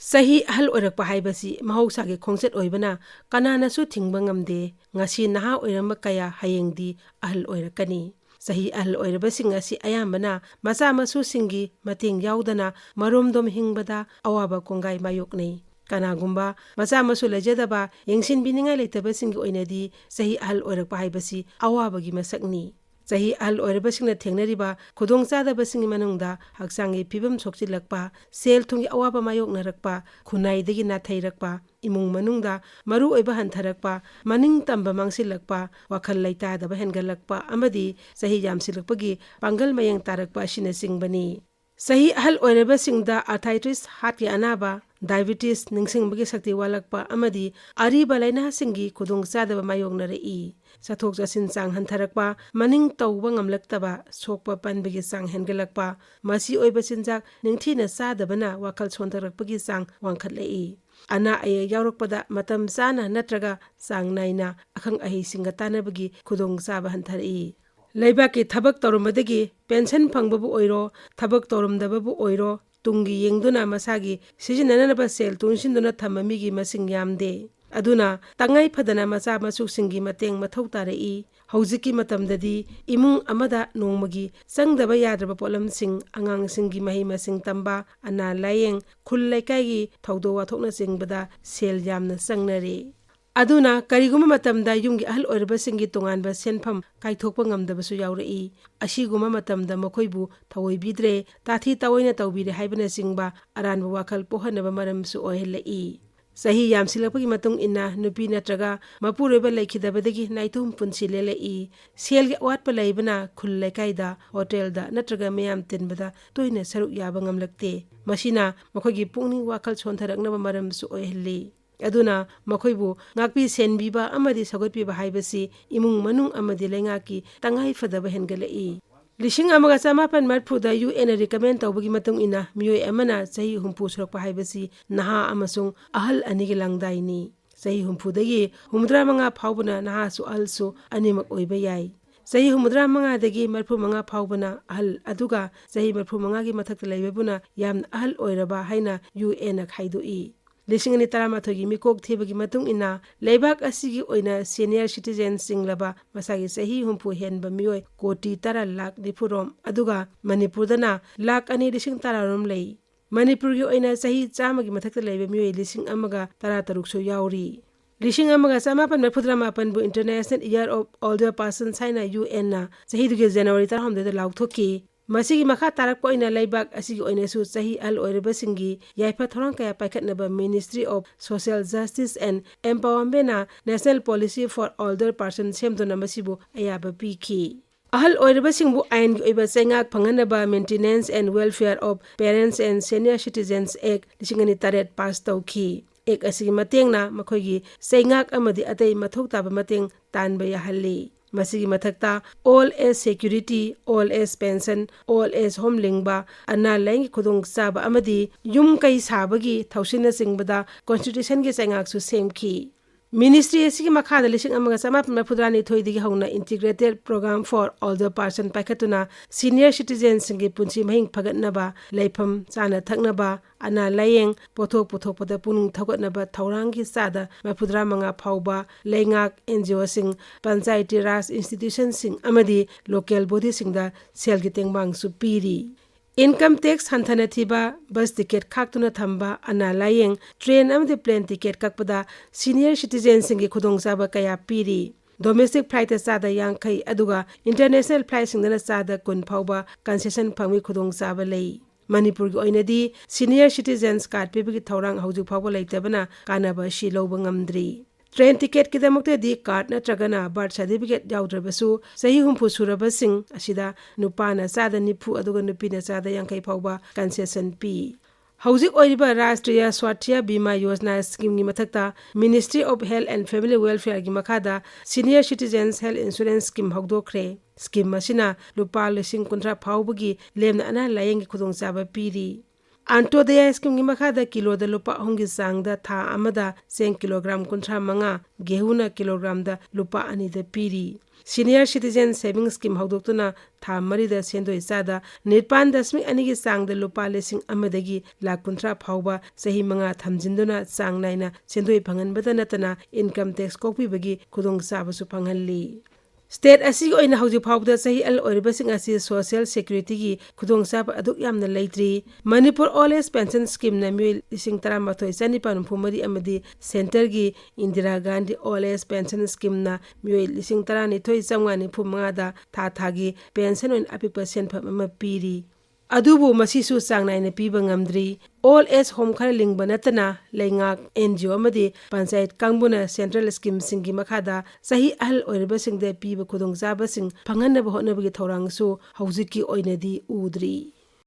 Sahi ahal oirakpa haibasi mahausaගේ khongset oibana kananasu thingba ngamde ngasi naha oiramba kaya hayengdi ahal oirakani. Sahi ahal oirabasing asi ayambana macha masu singgi mateng yaudana maromdom hingbada awaba kongai mayoknei. Kanagumba macha masu lejadaba yengsin biningai leitabasinggi oinadi sahi ahal oirakpa haibasi awabagi masakni. Sahi ahal oirabasingna thengnariba khudong chadabasingi manungda haksangi phibam sokchilakpa sel thungi awaba mayoknarakpa khunaidagi nathairakpa imung manungda maru oiba hantharakpa maning tamba mangsilakpa wakhal leitadaba hengalakpa amadi sahi yamsilakpagi pangal mayeng tarakpa asina singbani. Sahi ahal oirabasingda arthritis heart ki anaba diabetes ningsingbagi sakti walakpa amadi ariba laina singi khudong chadaba mayoknarei. Sathok chasin chang hantharakpa maning tawba ngamlaktaba sokpa panbagi chang hengalakpa masi oiba chinjak ningthina chadabana wakhal sontharakpagi chang wangkhatlei. Ana aya yaurakpada matam chana natraga chang naina akhang ahi singa tanabagi khudong chaba hantharei. Leibaki thabak tawrumbadagi pension phangbabu oiro thabak tawrumdababu oiro tungi yengduna masagi sijinanaba sel tunsinduna thamamigi masing yamde. Aduna tangai phadana macha masuksingi mateng mathau tarei. Haujiki matamdadi imung amada nongmagi sangdaba yadraba polamsing angangsinggi mahi masing tamba ana layeng khul laikai thaudo wathokna singbada sel yamna sangnare. Aduna kariguma matamda yumgi ahal oirabasingi tonganba senpham kaithokpa ngamdabasu yaurei. Asiguma matamda makoibu thawoibidre tathi tawoina tawbire haibana singba aranba wakhal pohanaba maramsu ohelei. Sahi yamsilakpagi matung inna nupi natraga mapuroiba laikhidabadagi naitum punsi lelei. Selgi awatpa laibana khul laikaida hotelda natraga mayam tinbada toina saruk yaba ngamlakte. Masina makoigi pungning wakhal sontharaknaba maramsu ohelei. Aduna makoibu ngakpi senbiba amadi sagotpiba haibasi imung manung amadi lengaki tangai fadaba hengalei. Lishing amaga samapan marpuda UN recommend tawbagi matung ina miyoi amana sahi humpu surakpa haibasi naha amasung ahal anigi langdaini. Sahi humpudagi humdra manga phawbana naha su alsu animak oiba yai. Sahi humdra manga dagi marpu manga phawbana ahal aduga sahi marpu manga gi mathakta laibabuna yam ahal oiraba haina UN khaidoi. Lishing ni taramathoi mikok thebagi matung ina leibak asigi oina senior citizens singlaba masagi sahi humpu henba miyoi koti tara lak nipurom aduga manipurdana lak ani lishing tararom lei. Manipurgi oina sahi chamagi mathakta leiba miyoi lishing amaga tara tarukso yauri. Lishing amaga samapan marpudra mapan bu International Year of Older Persons haina UN na sahi duge January tarhamdeda lauthoki. Masigi makha tarakpa oina laibak asigi oina su sahi al oirabasingi yaifa-thourang kaya paikhatnaba Ministry of Social Justice and Empowerment na National Policy for Older Persons semdona masibu ayaba piki. Ahal oirabasingbu ain gi oiba chengak phanganaba Maintenance and Welfare of Parents and Senior Citizens Act 2008 pass tawki. Ek asigi matengna makhoigi chengak amadi atei mathau taba mateng tanba yahalli. Masigi mathakta all age security, all age pension, all age home lingba anna laingi khudong chaba amadi yum kai sabagi thausina singbada constitution ge chengak su semki. Ministry asigi makhada lising amaga samapan marpudrani thoidigi hauna integrated program for older person paikhatuna senior citizens singi punchi mahing phagatnaba leifam chana thaknaba ana layeng pothok pada puning thogatnaba thaurangi chada marpudra manga phauba leingak NGO sing panchayati raj institutions sing amadi local body singda selgi tengbang su piri. Income tax hanthana thiba bus ticket khaktuna thamba ana layeng train amade plane ticket kakpada senior citizens singi khudong chaba kaya piri. Domestic flight chada yangkai aduga international flight singdana chada kun phauba concession phangmi khudong chaba lei. Manipur gi oinadi senior citizens card pibagi thourang haujuk phauba leitabana kanaba shi loba ngamdri. Train ticket kidamukte di card natragana birth certificate yaudrabasu sahi humpu surabasing asida nupana chada nifu aduga nupina chada yangkai phauba concession pi. Hauzik oiriba Rashtriya Swasthya Bima Yojana scheme gi mathakta Ministry of Health and Family Welfare gi makhada Senior Citizens Health Insurance Scheme haudokhre. Scheme masina lupa 50,000 phawbagi lemna ana layeng gi khudong chaba piri. Antodaya scheme makada kilo da lupa hongi sang da tha amada seng kilogram kuntra manga gehuna kilogram da lupa ani da piri. Senior Citizen Savings Scheme haudoktuna tha marida sendo isada nirpan dasmi anigi sang da lupa lesing amadagi lakh kuntra phauba sahi manga thamjinduna sang naina sendo iphangan bada natana income tax kokpi bagi khudong sabasu phangalli. State asi oina hauji phawda sahi al oribasing asi social security gi khudong sab aduk yamna leitri. Manipur All Age Pension Scheme na mi lising tara mathoi sani panum phumari amadi center gi Indira Gandhi All Age Pension Scheme na mi lising tara ni thoi samngani phumanga da tha thagi pension oin apik % pham piri. Adubu masisu sang naina piba ngamdri. All Age Home khara lingba natana leingak NGO amadi panchayat kangbuna central scheme-singgi makhada sahi ahal oiribasing de piba khudong sabasing phanganna ba hotnabagi thourang su haujiki oinadi udri.